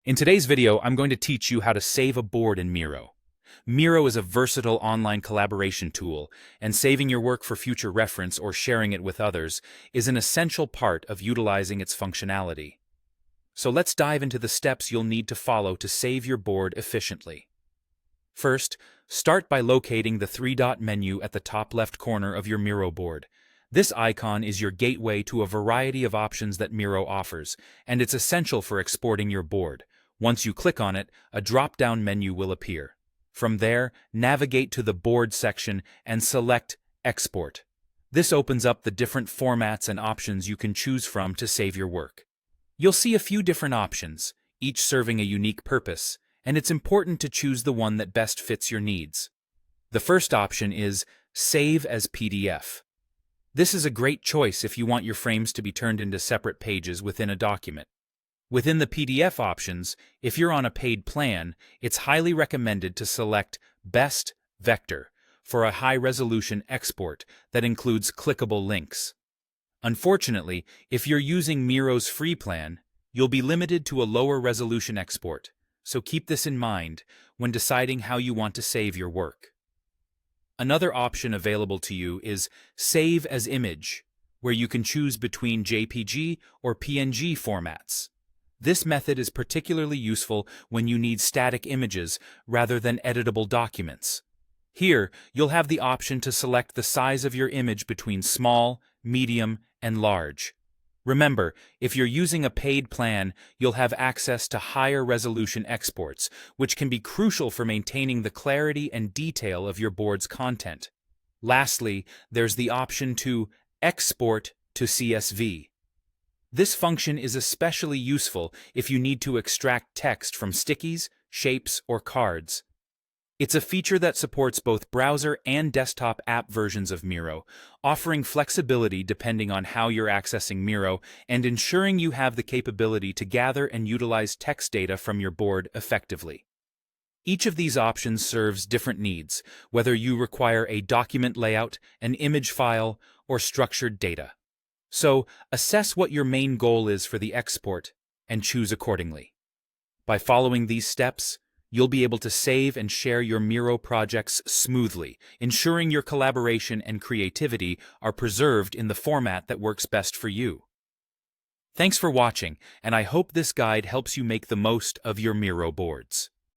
In today's video, I'm going to teach you how to save a board in Miro. Miro is a versatile online collaboration tool, and saving your work for future reference or sharing it with others is an essential part of utilizing its functionality. So let's dive into the steps you'll need to follow to save your board efficiently. First, start by locating the three-dot menu at the top left corner of your Miro board. This icon is your gateway to a variety of options that Miro offers, and it's essential for exporting your board. Once you click on it, a drop-down menu will appear. From there, navigate to the Board section and select Export. This opens up the different formats and options you can choose from to save your work. You'll see a few different options, each serving a unique purpose, and it's important to choose the one that best fits your needs. The first option is Save as PDF. This is a great choice if you want your frames to be turned into separate pages within a document. Within the PDF options, if you're on a paid plan, it's highly recommended to select Best Vector for a high-resolution export that includes clickable links. Unfortunately, if you're using Miro's free plan, you'll be limited to a lower resolution export, so keep this in mind when deciding how you want to save your work. Another option available to you is Save as Image, where you can choose between JPG or PNG formats. This method is particularly useful when you need static images rather than editable documents. Here, you'll have the option to select the size of your image between small, medium, and large. Remember, if you're using a paid plan, you'll have access to higher resolution exports, which can be crucial for maintaining the clarity and detail of your board's content. Lastly, there's the option to export to CSV. This function is especially useful if you need to extract text from stickies, shapes, or cards. It's a feature that supports both browser and desktop app versions of Miro, offering flexibility depending on how you're accessing Miro and ensuring you have the capability to gather and utilize text data from your board effectively. Each of these options serves different needs, whether you require a document layout, an image file, or structured data. So, assess what your main goal is for the export and choose accordingly. By following these steps, you'll be able to save and share your Miro projects smoothly, ensuring your collaboration and creativity are preserved in the format that works best for you. Thanks for watching, and I hope this guide helps you make the most of your Miro boards.